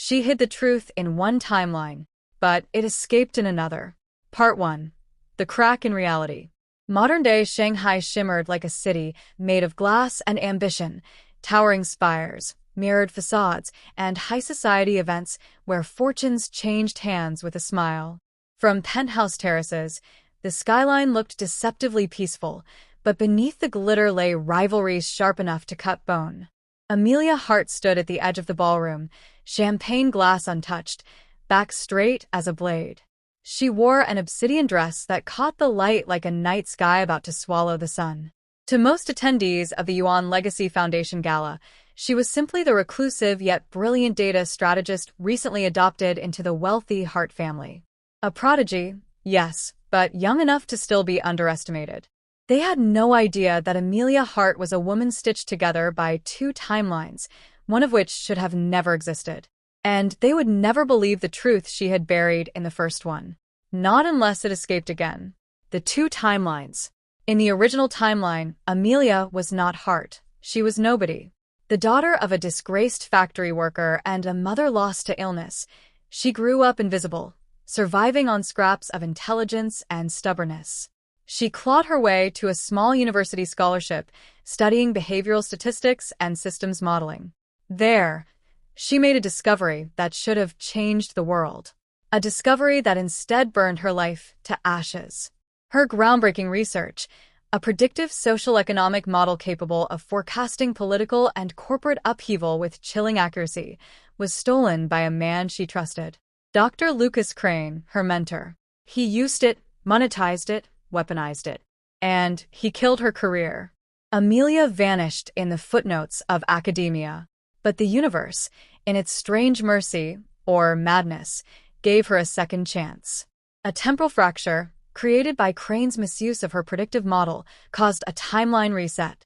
She hid the truth in one timeline, but it escaped in another. Part 1. The Crack in Reality. Modern-day Shanghai shimmered like a city made of glass and ambition, towering spires, mirrored facades, and high-society events where fortunes changed hands with a smile. From penthouse terraces, the skyline looked deceptively peaceful, but beneath the glitter lay rivalries sharp enough to cut bone. Amelia Hart stood at the edge of the ballroom, champagne glass untouched, back straight as a blade. She wore an obsidian dress that caught the light like a night sky about to swallow the sun. To most attendees of the Yuan Legacy Foundation Gala, she was simply the reclusive yet brilliant data strategist recently adopted into the wealthy Hart family. A prodigy, yes, but young enough to still be underestimated. They had no idea that Amelia Hart was a woman stitched together by two timelines, one of which should have never existed. And they would never believe the truth she had buried in the first one. Not unless it escaped again. The two timelines. In the original timeline, Amelia was not Hart. She was nobody. The daughter of a disgraced factory worker and a mother lost to illness, she grew up invisible, surviving on scraps of intelligence and stubbornness. She clawed her way to a small university scholarship, studying behavioral statistics and systems modeling. There, she made a discovery that should have changed the world. A discovery that instead burned her life to ashes. Her groundbreaking research, a predictive social economic model capable of forecasting political and corporate upheaval with chilling accuracy, was stolen by a man she trusted. Dr. Lucas Crane, her mentor. He used it, monetized it, weaponized it. And he killed her career. Amelia vanished in the footnotes of academia. But the universe, in its strange mercy, or madness, gave her a second chance. A temporal fracture, created by Crane's misuse of her predictive model, caused a timeline reset.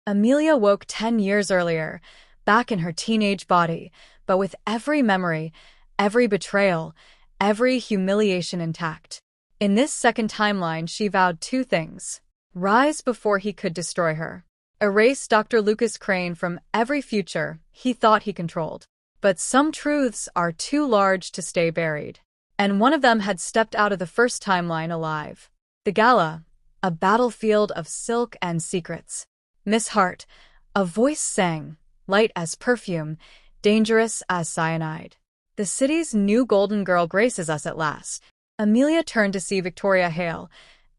Amelia woke 10 years earlier, back in her teenage body, but with every memory, every betrayal, every humiliation intact. In this second timeline, she vowed two things. Rise before he could destroy her. Erase Dr. Lucas Crane from every future he thought he controlled. But some truths are too large to stay buried. And one of them had stepped out of the first timeline alive. The gala, a battlefield of silk and secrets. Miss Hart, a voice sang, light as perfume, dangerous as cyanide. The city's new golden girl graces us at last. Amelia turned to see Victoria Hale,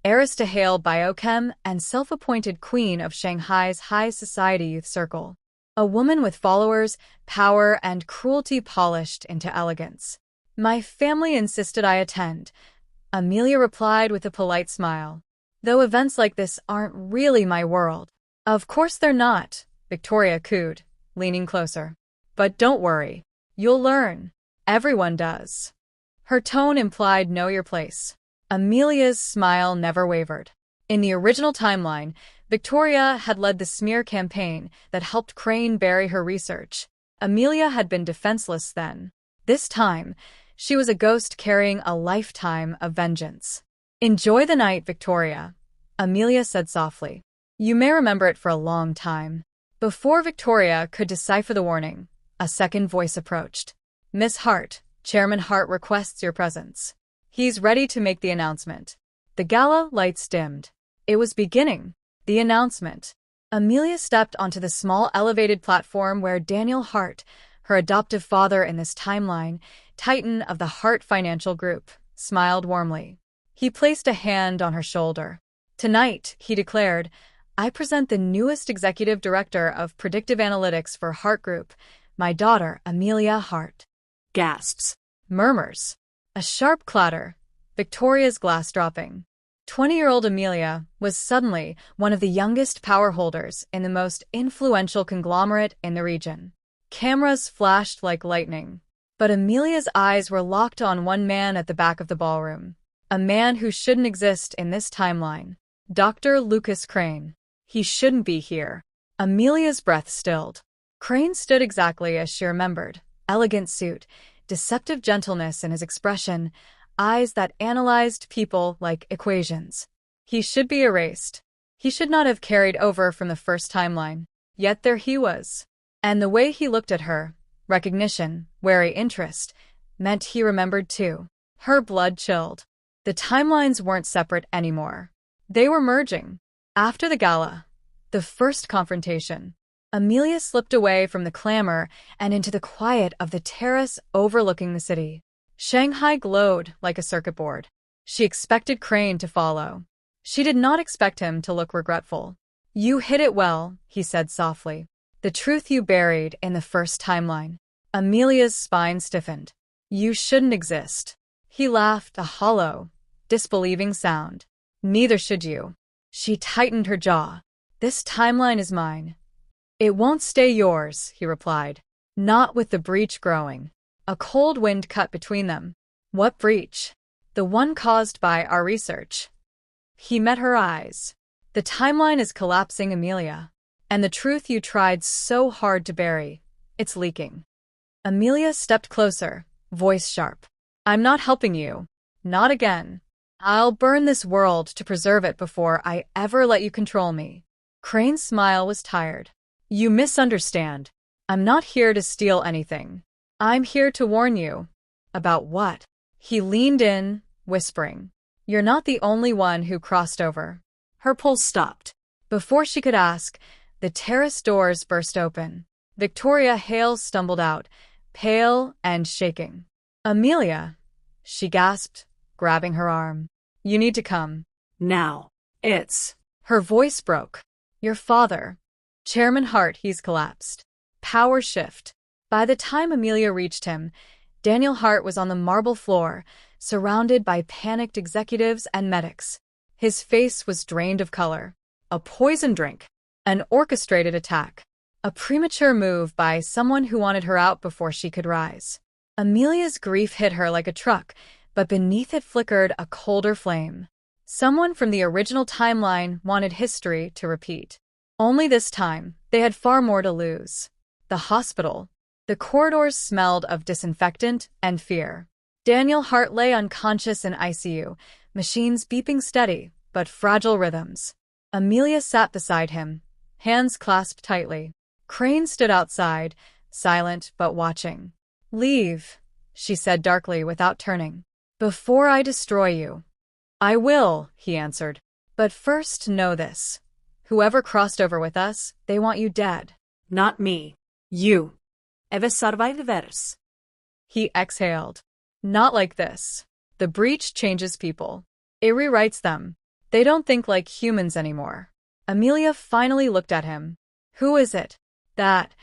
heiress to Hale Biochem and self-appointed queen of Shanghai's high society youth circle. A woman with followers, power, and cruelty polished into elegance. My family insisted I attend, Amelia replied with a polite smile. Though events like this aren't really my world. Of course they're not, Victoria cooed, leaning closer. But don't worry. You'll learn. Everyone does. Her tone implied know your place. Amelia's smile never wavered. In the original timeline, Victoria had led the smear campaign that helped Crane bury her research. Amelia had been defenseless then. This time, she was a ghost carrying a lifetime of vengeance. Enjoy the night, Victoria, Amelia said softly. You may remember it for a long time. Before Victoria could decipher the warning, a second voice approached. Miss Hart, Chairman Hart requests your presence. He's ready to make the announcement. The gala lights dimmed. It was beginning. The announcement. Amelia stepped onto the small elevated platform where Daniel Hart, her adoptive father in this timeline, titan of the Hart Financial Group, smiled warmly. He placed a hand on her shoulder. Tonight, he declared, I present the newest executive director of predictive analytics for Hart Group, my daughter, Amelia Hart. Gasps. Murmurs. A sharp clatter. Victoria's glass dropping. 20-year-old Amelia was suddenly one of the youngest power holders in the most influential conglomerate in the region. Cameras flashed like lightning. But Amelia's eyes were locked on one man at the back of the ballroom. A man who shouldn't exist in this timeline. Dr. Lucas Crane. He shouldn't be here. Amelia's breath stilled. Crane stood exactly as she remembered. Elegant suit, deceptive gentleness in his expression, eyes that analyzed people like equations. He should be erased. He should not have carried over from the first timeline. Yet there he was. And the way he looked at her, Recognition, wary interest, meant he remembered too. Her blood chilled. The timelines weren't separate anymore. They were merging. After the gala, the first confrontation, Amelia slipped away from the clamor and into the quiet of the terrace overlooking the city. Shanghai glowed like a circuit board. She expected Crane to follow. She did not expect him to look regretful. "You hid it well," he said softly. "The truth you buried in the first timeline." Amelia's spine stiffened. "You shouldn't exist." He laughed, a hollow, disbelieving sound. "Neither should you." She tightened her jaw. "This timeline is mine." "It won't stay yours," he replied. "Not with the breach growing." A cold wind cut between them. "What breach?" "The one caused by our research." He met her eyes. "The timeline is collapsing, Amelia. And the truth you tried so hard to bury, it's leaking." Amelia stepped closer, voice sharp. "I'm not helping you. Not again. I'll burn this world to preserve it before I ever let you control me." Crane's smile was tired. "You misunderstand. I'm not here to steal anything. I'm here to warn you." "About what?" He leaned in, whispering. "You're not the only one who crossed over." Her pulse stopped. Before she could ask, the terrace doors burst open. Victoria Hale stumbled out, pale and shaking. "Amelia," she gasped, grabbing her arm. "You need to come. Now. It's..." Her voice broke. "Your father. Chairman Hart, he's collapsed. Power shift." By the time Amelia reached him, Daniel Hart was on the marble floor, surrounded by panicked executives and medics. His face was drained of color. A poison drink. An orchestrated attack. A premature move by someone who wanted her out before she could rise. Amelia's grief hit her like a truck, but beneath it flickered a colder flame. Someone from the original timeline wanted history to repeat. Only this time, they had far more to lose. The hospital. The corridors smelled of disinfectant and fear. Daniel Hart lay unconscious in ICU, machines beeping steady, but fragile rhythms. Amelia sat beside him, hands clasped tightly. Crane stood outside, silent but watching. "Leave," she said darkly without turning. "Before I destroy you." "I will," he answered. "But first know this. Whoever crossed over with us, they want you dead." "Not me. You. Ever survivors." He exhaled. "Not like this. The breach changes people. It rewrites them. They don't think like humans anymore." Amelia finally looked at him. "Who is it?" "That,"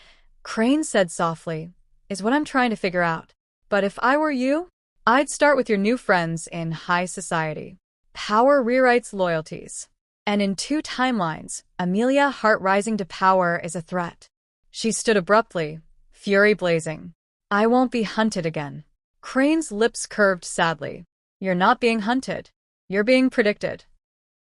Crane said softly, "is what I'm trying to figure out. But if I were you, I'd start with your new friends in high society. Power rewrites loyalties. And in 2 timelines, Amelia Hart rising to power is a threat." She stood abruptly, fury blazing. "I won't be hunted again." Crane's lips curved sadly. "You're not being hunted. You're being predicted."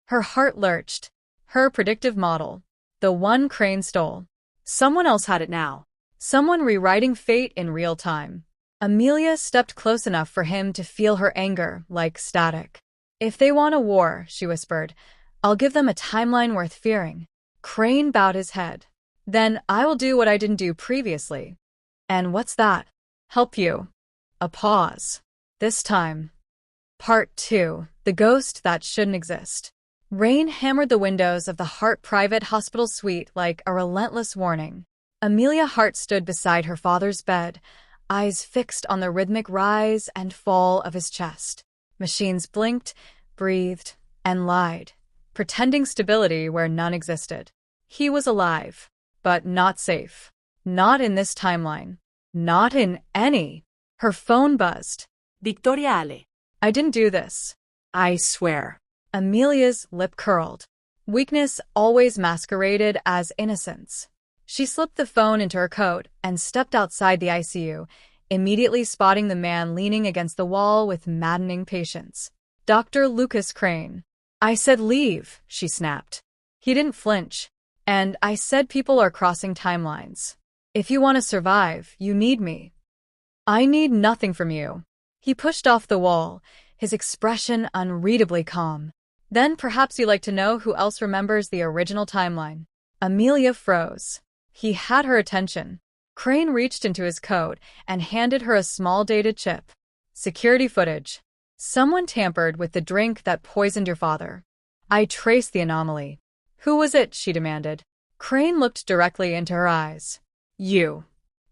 Her heart lurched. Her predictive model. The one Crane stole. Someone else had it now. Someone rewriting fate in real time. Amelia stepped close enough for him to feel her anger like static. "If they want a war," she whispered, "I'll give them a timeline worth fearing." Crane bowed his head. "Then I will do what I didn't do previously." "And what's that?" "Help you." A pause. "This time." Part 2. The Ghost That Shouldn't Exist. Rain hammered the windows of the Hart private hospital suite like a relentless warning. Amelia Hart stood beside her father's bed, eyes fixed on the rhythmic rise and fall of his chest. Machines blinked, breathed, and lied, pretending stability where none existed. He was alive, but not safe. Not in this timeline. Not in any. Her phone buzzed. "Victoriale." "I didn't do this." "I swear." Amelia's lip curled. Weakness always masqueraded as innocence. She slipped the phone into her coat and stepped outside the ICU, immediately spotting the man leaning against the wall with maddening patience. Dr. Lucas Crane. "I said leave," she snapped. He didn't flinch. "And I said people are crossing timelines. If you want to survive, you need me." "I need nothing from you." He pushed off the wall, his expression unreadably calm. "Then perhaps you'd like to know who else remembers the original timeline." Amelia froze. He had her attention. Crane reached into his coat and handed her a small data chip. Security footage. Someone tampered with the drink that poisoned your father. I traced the anomaly. Who was it? She demanded. Crane looked directly into her eyes. You.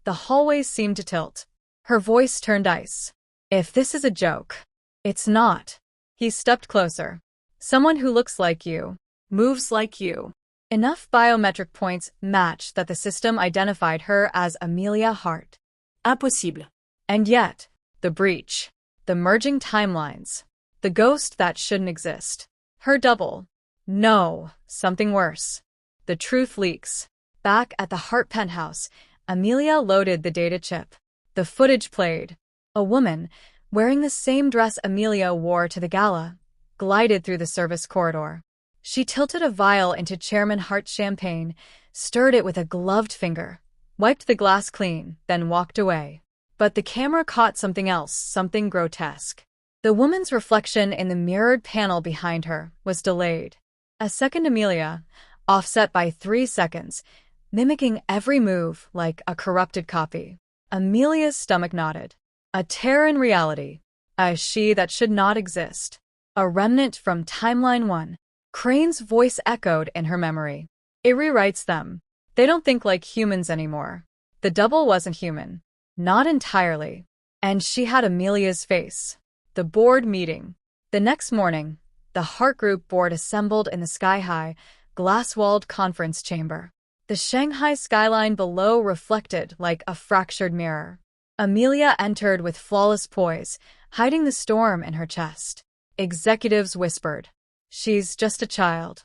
The hallway seemed to tilt. Her voice turned ice. If this is a joke. It's not. He stepped closer. Someone who looks like you. Moves like you. Enough biometric points matched that the system identified her as Amelia Hart. Impossible. And yet, the breach. The merging timelines. The ghost that shouldn't exist. Her double. No, something worse. The truth leaks. Back at the Hart penthouse, Amelia loaded the data chip. The footage played. A woman, wearing the same dress Amelia wore to the gala, glided through the service corridor. She tilted a vial into Chairman Hart's champagne, stirred it with a gloved finger, wiped the glass clean, then walked away. But the camera caught something else, something grotesque. The woman's reflection in the mirrored panel behind her was delayed. A second Amelia, offset by 3 seconds, mimicking every move like a corrupted copy. Amelia's stomach knotted. A tear in reality. A she that should not exist. A remnant from Timeline 1. Crane's voice echoed in her memory. It rewrites them. They don't think like humans anymore. The double wasn't human. Not entirely. And she had Amelia's face. The board meeting. The next morning, the Hart Group board assembled in the sky-high, glass-walled conference chamber. The Shanghai skyline below reflected like a fractured mirror. Amelia entered with flawless poise, hiding the storm in her chest. Executives whispered. She's just a child.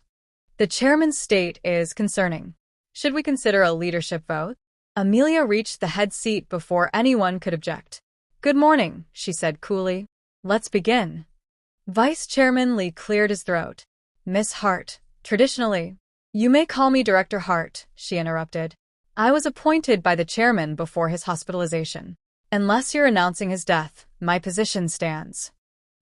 The chairman's state is concerning. Should we consider a leadership vote? Amelia reached the head seat before anyone could object. Good morning, she said coolly. Let's begin. Vice Chairman Lee cleared his throat. Miss Hart, traditionally. You may call me Director Hart, she interrupted. I was appointed by the chairman before his hospitalization. Unless you're announcing his death, my position stands.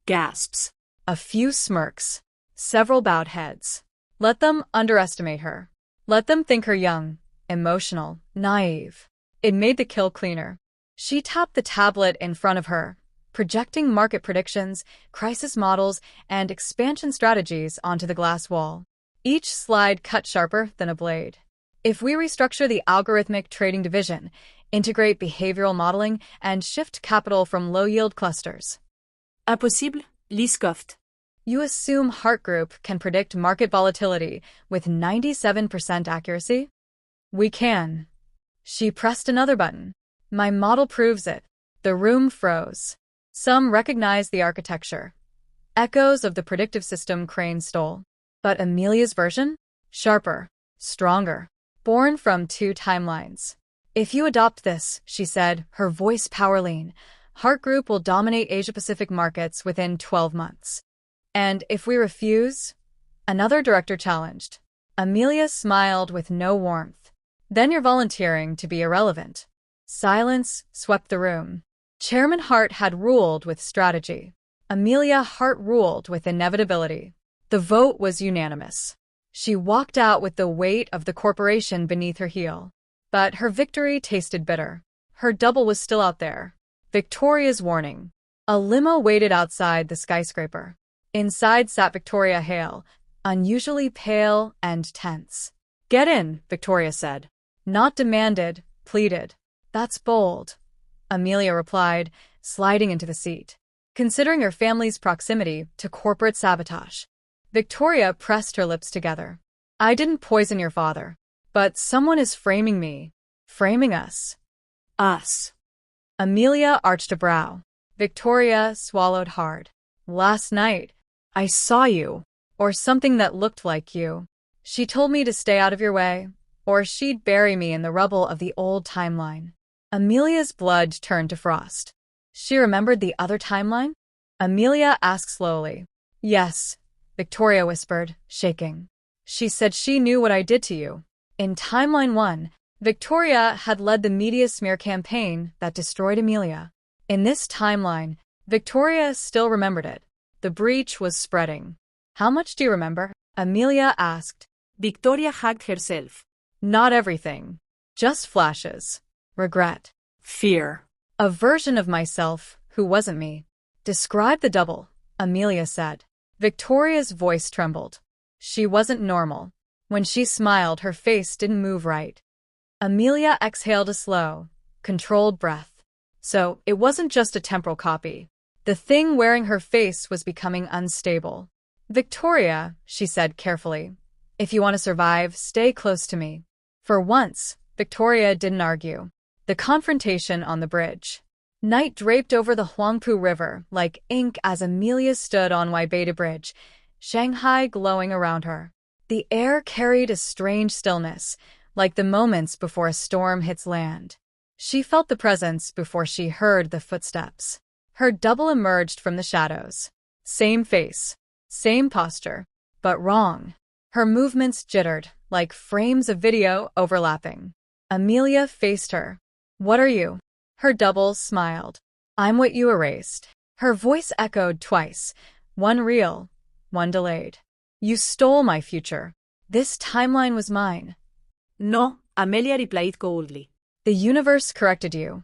Gasps. A few smirks. Several bowed heads. Let them underestimate her. Let them think her young, emotional, naive. It made the kill cleaner. She tapped the tablet in front of her, projecting market predictions, crisis models, and expansion strategies onto the glass wall. Each slide cut sharper than a blade. If we restructure the algorithmic trading division, integrate behavioral modeling, and shift capital from low-yield clusters. Impossible, Lee scoffed. You assume Hart Group can predict market volatility with 97% accuracy? We can. She pressed another button. My model proves it. The room froze. Some recognized the architecture. Echoes of the predictive system Crane stole. But Amelia's version? Sharper. Stronger. Born from 2 timelines. If you adopt this, she said, her voice power lean, Hart Group will dominate Asia-Pacific markets within 12 months. And if we refuse? Another director challenged. Amelia smiled with no warmth. Then you're volunteering to be irrelevant. Silence swept the room. Chairman Hart had ruled with strategy. Amelia Hart ruled with inevitability. The vote was unanimous. She walked out with the weight of the corporation beneath her heel. But her victory tasted bitter. Her double was still out there. Victoria's warning. A limo waited outside the skyscraper. Inside sat Victoria Hale, unusually pale and tense. Get in, Victoria said. Not demanded, pleaded. That's bold, Amelia replied, sliding into the seat. Considering her family's proximity to corporate sabotage. Victoria pressed her lips together. I didn't poison your father, but someone is framing me. Framing us. Us. Amelia arched a brow. Victoria swallowed hard. Last night, I saw you, or something that looked like you. She told me to stay out of your way, or she'd bury me in the rubble of the old timeline. Amelia's blood turned to frost. She remembered the other timeline? Amelia asked slowly. Yes, Victoria whispered, shaking. She said she knew what I did to you. In Timeline 1, Victoria had led the media smear campaign that destroyed Amelia. In this timeline, Victoria still remembered it. The breach was spreading. How much do you remember? Amelia asked. Victoria hacked herself. Not everything. Just flashes. regret, fear. a version of myself who wasn't me. Describe the double, Amelia said. Victoria's voice trembled. She wasn't normal. When she smiled, her face didn't move right. Amelia exhaled a slow, controlled breath. So, it wasn't just a temporal copy. The thing wearing her face was becoming unstable. Victoria, she said carefully, if you want to survive, stay close to me. For once, Victoria didn't argue. The confrontation on the bridge. Night draped over the Huangpu River like ink as Amelia stood on Waibeta Bridge, Shanghai glowing around her. The air carried a strange stillness, like the moments before a storm hits land. She felt the presence before she heard the footsteps. Her double emerged from the shadows. Same face, same posture, but wrong. Her movements jittered, like frames of video overlapping. Amelia faced her. What are you? Her double smiled. I'm what you erased. Her voice echoed twice, one real, one delayed. You stole my future. This timeline was mine. No, Amelia replied coldly. The universe corrected you.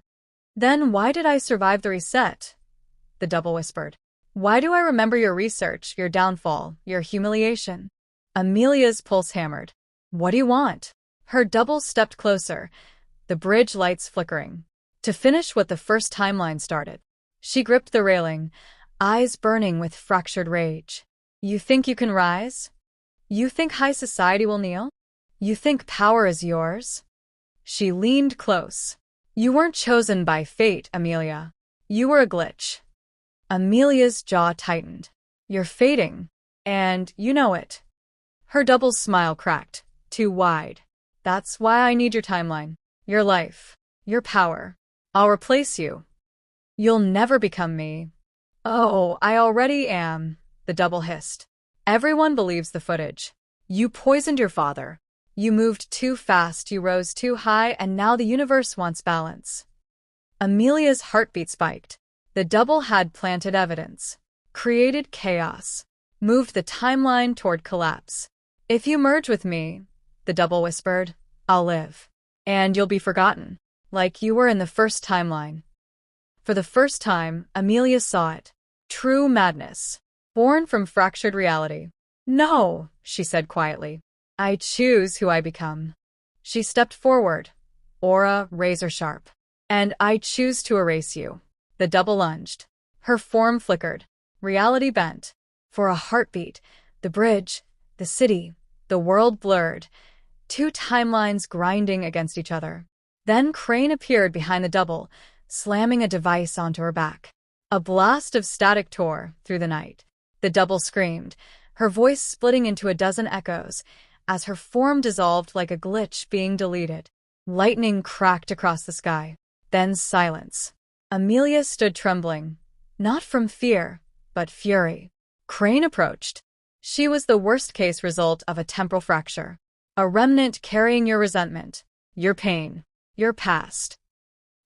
Then why did I survive the reset? The double whispered. Why do I remember your research, your downfall, your humiliation? Amelia's pulse hammered. What do you want? Her double stepped closer, the bridge lights flickering. To finish what the first timeline started. She gripped the railing, eyes burning with fractured rage. You think you can rise? You think high society will kneel? You think power is yours? She leaned close. You weren't chosen by fate, Amelia. You were a glitch. Amelia's jaw tightened. You're fading, and you know it. Her double smile cracked, too wide. That's why I need your timeline, your life, your power. I'll replace you. You'll never become me. Oh, I already am, the double hissed. Everyone believes the footage. You poisoned your father. You moved too fast, you rose too high, and now the universe wants balance. Amelia's heartbeat spiked. The double had planted evidence, created chaos, moved the timeline toward collapse. If you merge with me, the double whispered, I'll live. And you'll be forgotten, like you were in the first timeline. For the first time, Amelia saw it. True madness, born from fractured reality. No, she said quietly. I choose who I become. She stepped forward, aura razor sharp. And I choose to erase you. The double lunged. Her form flickered. Reality bent. For a heartbeat, the bridge, the city, the world blurred. Two timelines grinding against each other. Then Crane appeared behind the double, slamming a device onto her back. A blast of static tore through the night. The double screamed, her voice splitting into a dozen echoes, as her form dissolved like a glitch being deleted. Lightning cracked across the sky. Then silence. Amelia stood trembling, not from fear, but fury. Crane approached. She was the worst-case result of a temporal fracture. A remnant carrying your resentment, your pain, your past.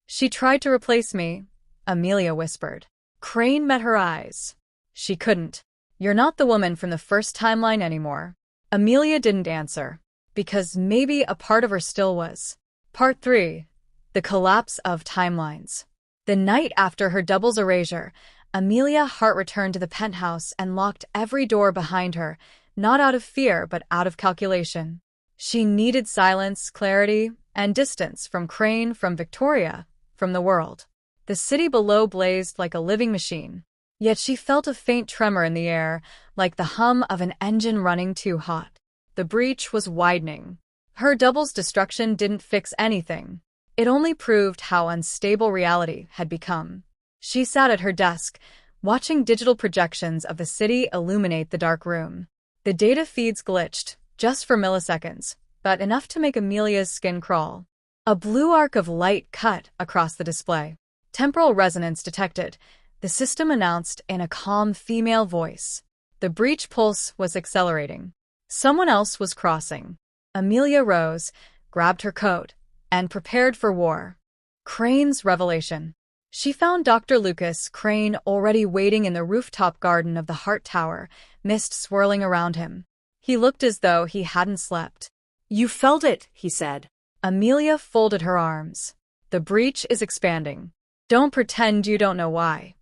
She tried to replace me, Amelia whispered. Crane met her eyes. She couldn't. You're not the woman from the first timeline anymore. Amelia didn't answer, because maybe a part of her still was. Part 3. The Collapse of Timelines. The night after her double's erasure, Amelia Hart returned to the penthouse and locked every door behind her, not out of fear but out of calculation. She needed silence, clarity, and distance from Crane, from Victoria, from the world. The city below blazed like a living machine. Yet she felt a faint tremor in the air, like the hum of an engine running too hot. The breach was widening. Her double's destruction didn't fix anything. It only proved how unstable reality had become. She sat at her desk, watching digital projections of the city illuminate the dark room. The data feeds glitched, just for milliseconds, but enough to make Amelia's skin crawl. A blue arc of light cut across the display. Temporal resonance detected, the system announced in a calm female voice. The breach pulse was accelerating. Someone else was crossing. Amelia rose, grabbed her coat, and prepared for war. Crane's revelation. She found Dr. Lucas Crane already waiting in the rooftop garden of the Hart Tower, mist swirling around him. He looked as though he hadn't slept. You felt it, he said. Amelia folded her arms. The breach is expanding. Don't pretend you don't know why.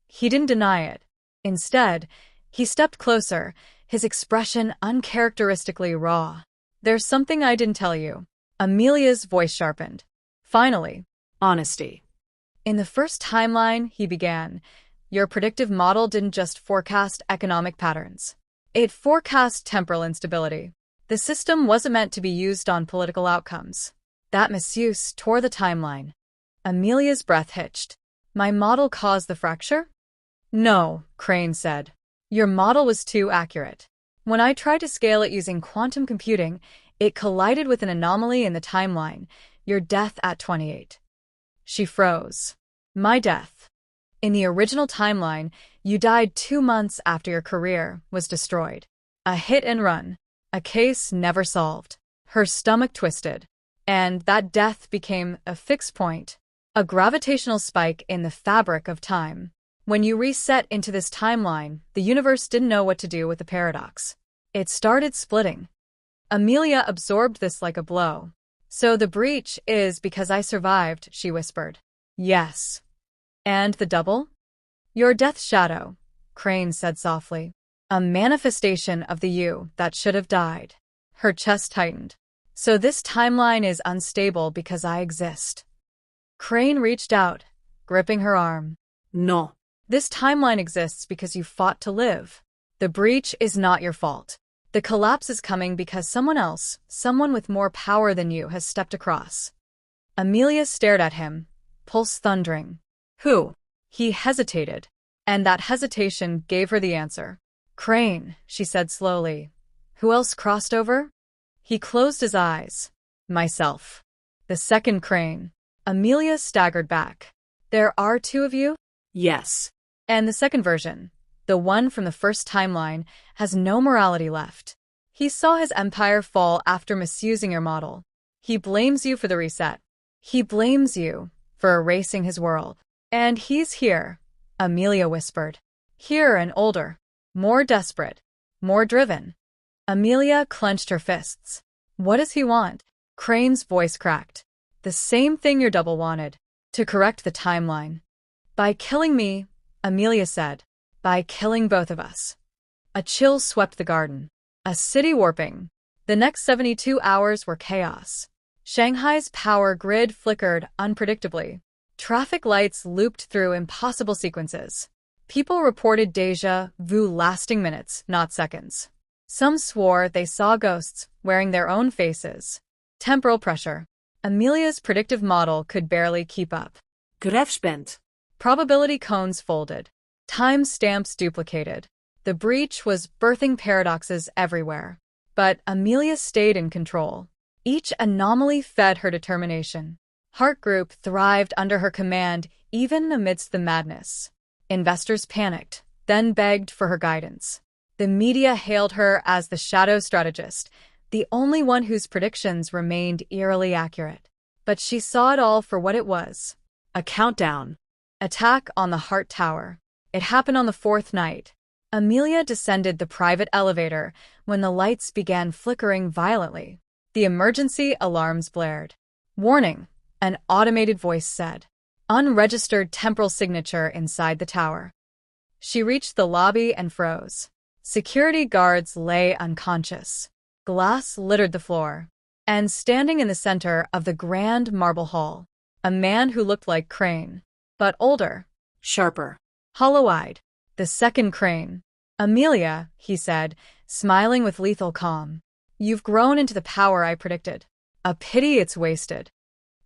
He didn't deny it. Instead, he stepped closer, his expression uncharacteristically raw. There's something I didn't tell you. Amelia's voice sharpened. Finally. Honesty. In the first timeline, he began, your predictive model didn't just forecast economic patterns. It forecast temporal instability. The system wasn't meant to be used on political outcomes. That misuse tore the timeline. Amelia's breath hitched. My model caused the fracture? No, Crane said. Your model was too accurate. When I tried to scale it using quantum computing, it collided with an anomaly in the timeline, your death at 28. She froze. My death. In the original timeline, you died 2 months after your career was destroyed. A hit and run. A case never solved. Her stomach twisted. And that death became a fixed point. A gravitational spike in the fabric of time. When you reset into this timeline, the universe didn't know what to do with the paradox. It started splitting. Amelia absorbed this like a blow. So the breach is because I survived, she whispered. Yes. And the double? Your death shadow, Crane said softly. A manifestation of the you that should have died. Her chest tightened. So this timeline is unstable because I exist. Crane reached out, gripping her arm. No. This timeline exists because you fought to live. The breach is not your fault. The collapse is coming because someone else, someone with more power than you, has stepped across. Amelia stared at him, pulse thundering. Who? He hesitated, and that hesitation gave her the answer. Crane, she said slowly. Who else crossed over? He closed his eyes. Myself. The second Crane. Amelia staggered back. There are 2 of you? Yes. And the second version, the one from the first timeline, has no morality left. He saw his empire fall after misusing your model. He blames you for the reset. He blames you for erasing his world. And he's here, Amelia whispered. Here and older. More desperate. More driven. Amelia clenched her fists. What does he want? Crane's voice cracked. The same thing your double wanted. To correct the timeline. By killing me, Amelia said. By killing both of us. A chill swept the garden. A city warping. The next 72 hours were chaos. Shanghai's power grid flickered unpredictably. Traffic lights looped through impossible sequences. People reported déjà vu lasting minutes, not seconds. Some swore they saw ghosts wearing their own faces. Temporal pressure. Amelia's predictive model could barely keep up. Grefspent. Probability cones folded. Time stamps duplicated. The breach was birthing paradoxes everywhere. But Amelia stayed in control. Each anomaly fed her determination. Hart Group thrived under her command even amidst the madness. Investors panicked, then begged for her guidance. The media hailed her as the shadow strategist, the only one whose predictions remained eerily accurate. But she saw it all for what it was. A countdown. Attack on the Hart Tower. It happened on the 4th night. Amelia descended the private elevator when the lights began flickering violently. The emergency alarms blared. Warning, an automated voice said. Unregistered temporal signature inside the tower. She reached the lobby and froze. Security guards lay unconscious. Glass littered the floor. And standing in the center of the grand marble hall, a man who looked like Crane, but older. Sharper. Hollow-eyed. The second Crane. Amelia, he said, smiling with lethal calm. You've grown into the power I predicted. A pity it's wasted.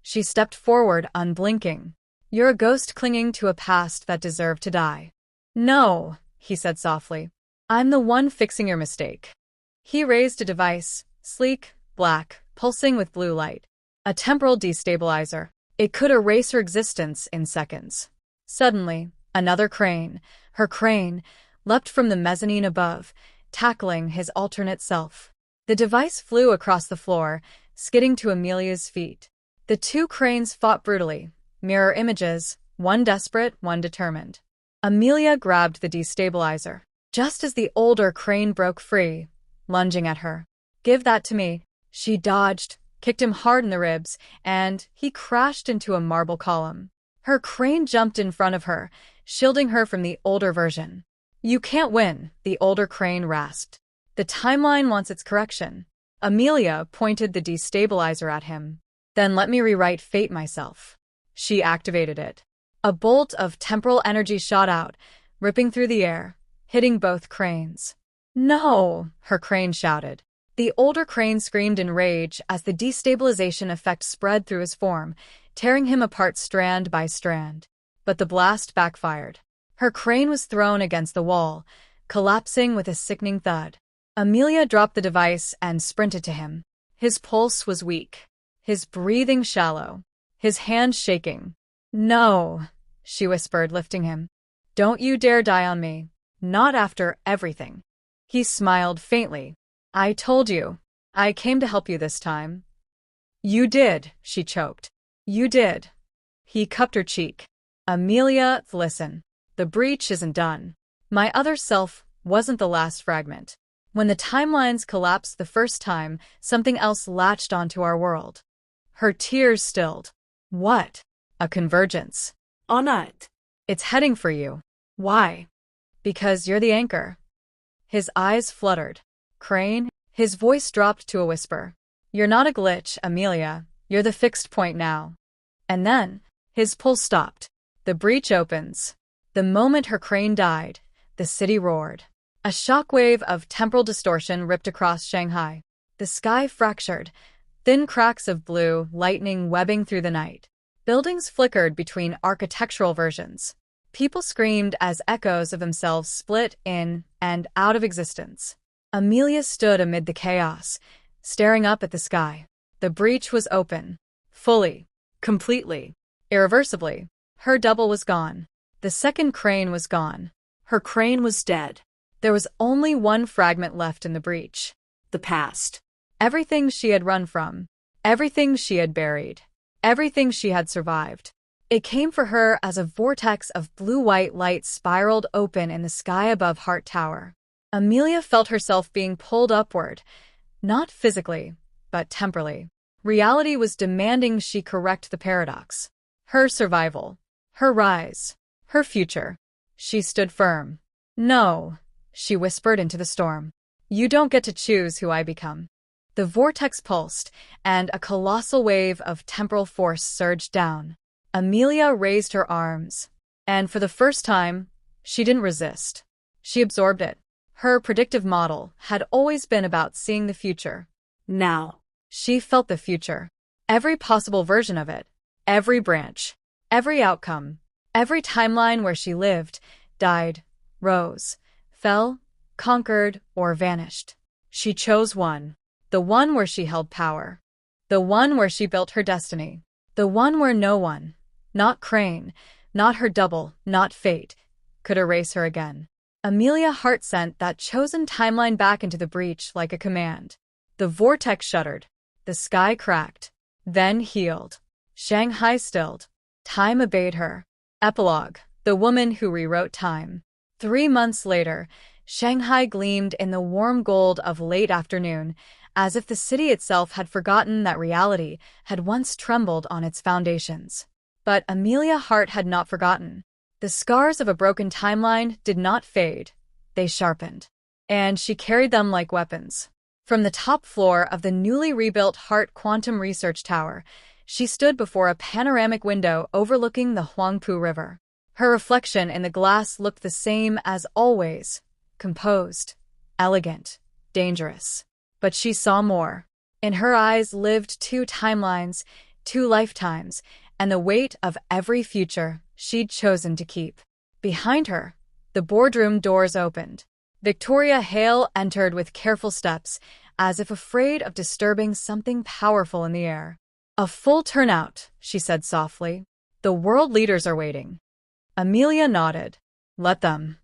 She stepped forward, unblinking. You're a ghost clinging to a past that deserved to die. No, he said softly. I'm the one fixing your mistake. He raised a device, sleek, black, pulsing with blue light. A temporal destabilizer. It could erase her existence in seconds. Suddenly, another Crane, her Crane, leapt from the mezzanine above, tackling his alternate self. The device flew across the floor, skidding to Amelia's feet. The 2 Cranes fought brutally, mirror images, one desperate, one determined. Amelia grabbed the destabilizer, just as the older Crane broke free, lunging at her. Give that to me. She dodged, kicked him hard in the ribs, and he crashed into a marble column. Her crane jumped in front of her, shielding her from the older version. "You can't win," the older crane rasped. "The timeline wants its correction." Amelia pointed the destabilizer at him. "Then let me rewrite fate myself." She activated it. A bolt of temporal energy shot out, ripping through the air, hitting both cranes. "No!" her crane shouted. The older crane screamed in rage as the destabilization effect spread through his form, tearing him apart strand by strand. But the blast backfired. Her crane was thrown against the wall, collapsing with a sickening thud. Amelia dropped the device and sprinted to him. His pulse was weak, his breathing shallow, his hands shaking. "No," she whispered, lifting him. "Don't you dare die on me. Not after everything." He smiled faintly. "I told you. I came to help you this time." "You did," she choked. "You did." He cupped her cheek. "Amelia, listen. The breach isn't done. My other self wasn't the last fragment. When the timelines collapsed the first time, something else latched onto our world." Her tears stilled. "What?" "A convergence. On it. It's heading for you." "Why?" "Because you're the anchor." His eyes fluttered. "Crane?" His voice dropped to a whisper. "You're not a glitch, Amelia. You're the fixed point now." And then, his pulse stopped. The breach opens. The moment her crane died, the city roared. A shockwave of temporal distortion ripped across Shanghai. The sky fractured, thin cracks of blue lightning webbing through the night. Buildings flickered between architectural versions. People screamed as echoes of themselves split in and out of existence. Amelia stood amid the chaos, staring up at the sky. The breach was open. Fully. Completely. Irreversibly. Her double was gone. The second crane was gone. Her crane was dead. There was only one fragment left in the breach. The past. Everything she had run from. Everything she had buried. Everything she had survived. It came for her as a vortex of blue-white light spiraled open in the sky above Hart Tower. Amelia felt herself being pulled upward, not physically, but temporally. Reality was demanding she correct the paradox. Her survival. Her rise. Her future. She stood firm. "No," she whispered into the storm. "You don't get to choose who I become." The vortex pulsed, and a colossal wave of temporal force surged down. Amelia raised her arms, and for the first time, she didn't resist. She absorbed it. Her predictive model had always been about seeing the future. Now, she felt the future. Every possible version of it. Every branch. Every outcome. Every timeline where she lived, died, rose, fell, conquered, or vanished. She chose one. The one where she held power. The one where she built her destiny. The one where no one, not Crane, not her double, not fate, could erase her again. Amelia Hart sent that chosen timeline back into the breach like a command. The vortex shuddered. The sky cracked. Then healed. Shanghai stilled. Time obeyed her. Epilogue. The woman who rewrote time. 3 months later, Shanghai gleamed in the warm gold of late afternoon, as if the city itself had forgotten that reality had once trembled on its foundations. But Amelia Hart had not forgotten. The scars of a broken timeline did not fade. They sharpened. And she carried them like weapons. From the top floor of the newly rebuilt Hart Quantum Research Tower, she stood before a panoramic window overlooking the Huangpu River. Her reflection in the glass looked the same as always, composed, elegant, dangerous. But she saw more. In her eyes lived 2 timelines, 2 lifetimes, and the weight of every future she'd chosen to keep. Behind her, the boardroom doors opened. Victoria Hale entered with careful steps, as if afraid of disturbing something powerful in the air. "A full turnout," she said softly. "The world leaders are waiting." Amelia nodded. "Let them."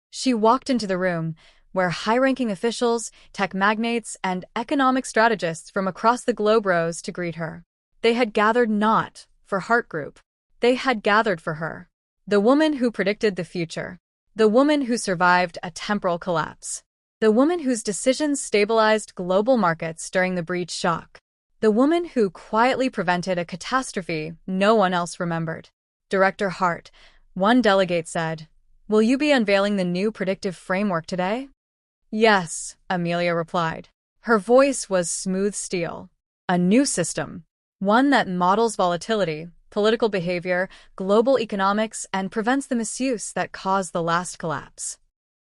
She walked into the room, where high-ranking officials, tech magnates, and economic strategists from across the globe rose to greet her. They had gathered not for Hart Group. They had gathered for her. The woman who predicted the future. The woman who survived a temporal collapse. The woman whose decisions stabilized global markets during the breach shock. The woman who quietly prevented a catastrophe no one else remembered. Director Hart, one delegate said, "Will you be unveiling the new predictive framework today?" "Yes," Amelia replied. Her voice was smooth steel. "A new system. One that models volatility, political behavior, global economics, and prevents the misuse that caused the last collapse."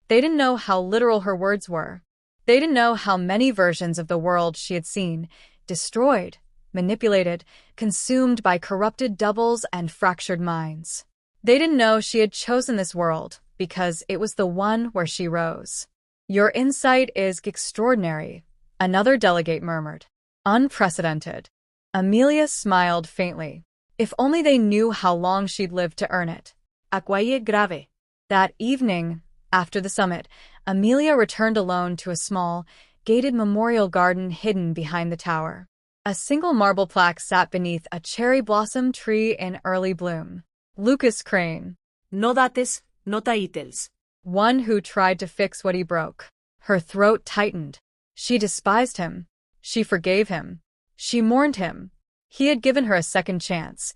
They didn't know how literal her words were. They didn't know how many versions of the world she had seen, destroyed, manipulated, consumed by corrupted doubles and fractured minds. They didn't know she had chosen this world because it was the one where she rose. "Your insight is extraordinary," another delegate murmured. "Unprecedented." Amelia smiled faintly. If only they knew how long she'd lived to earn it. Acquaye grave. That evening, after the summit, Amelia returned alone to a small, gated memorial garden hidden behind the tower. A single marble plaque sat beneath a cherry blossom tree in early bloom. Lucas Crane. No dates, no titles. One who tried to fix what he broke. Her throat tightened. She despised him. She forgave him. She mourned him. He had given her a second chance,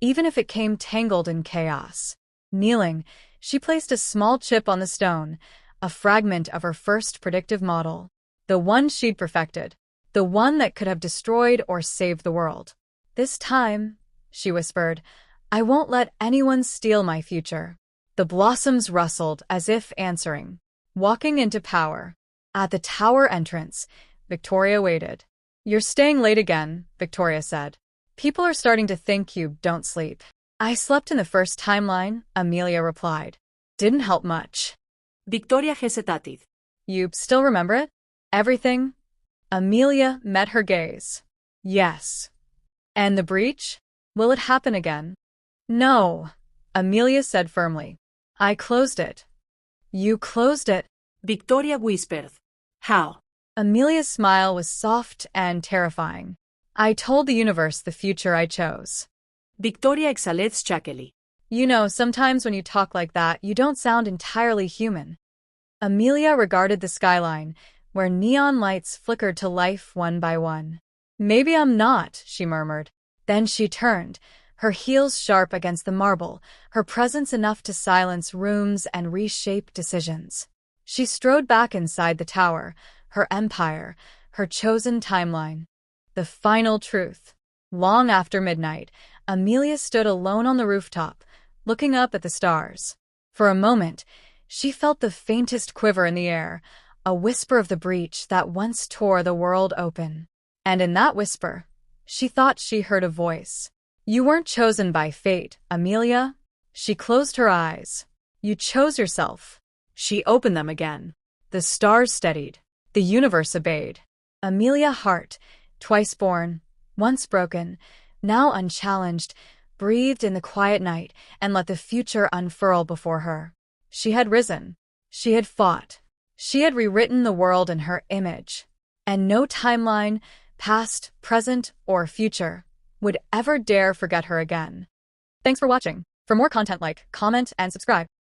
even if it came tangled in chaos. Kneeling, she placed a small chip on the stone, a fragment of her first predictive model. The one she'd perfected. The one that could have destroyed or saved the world. "This time," she whispered, "I won't let anyone steal my future." The blossoms rustled as if answering. Walking into power. At the tower entrance, Victoria waited. "You're staying late again," Victoria said. "People are starting to think you don't sleep." "I slept in the first timeline," Amelia replied. "Didn't help much." Victoria hesitated. "You still remember it? Everything?" Amelia met her gaze. "Yes." "And the breach? Will it happen again?" "No," Amelia said firmly. "I closed it." "You closed it?" Victoria whispered. "How?" Amelia's smile was soft and terrifying. "I told the universe the future I chose." Victoria exhaled shakily. "You know, sometimes when you talk like that, you don't sound entirely human." Amelia regarded the skyline, where neon lights flickered to life one by one. "Maybe I'm not," she murmured. Then she turned, her heels sharp against the marble, her presence enough to silence rooms and reshape decisions. She strode back inside the tower, her empire, her chosen timeline. The final truth. Long after midnight, Amelia stood alone on the rooftop, looking up at the stars. For a moment, she felt the faintest quiver in the air, a whisper of the breach that once tore the world open. And in that whisper, she thought she heard a voice. "You weren't chosen by fate, Amelia." She closed her eyes. "You chose yourself." She opened them again. The stars steadied. The universe obeyed. Amelia Hart, twice born, once broken, now unchallenged, breathed in the quiet night and let the future unfurl before her. She had risen. She had fought. She had rewritten the world in her image. And no timeline, past, present, or future, would ever dare forget her again. Thanks for watching. For more content, like, comment, and subscribe.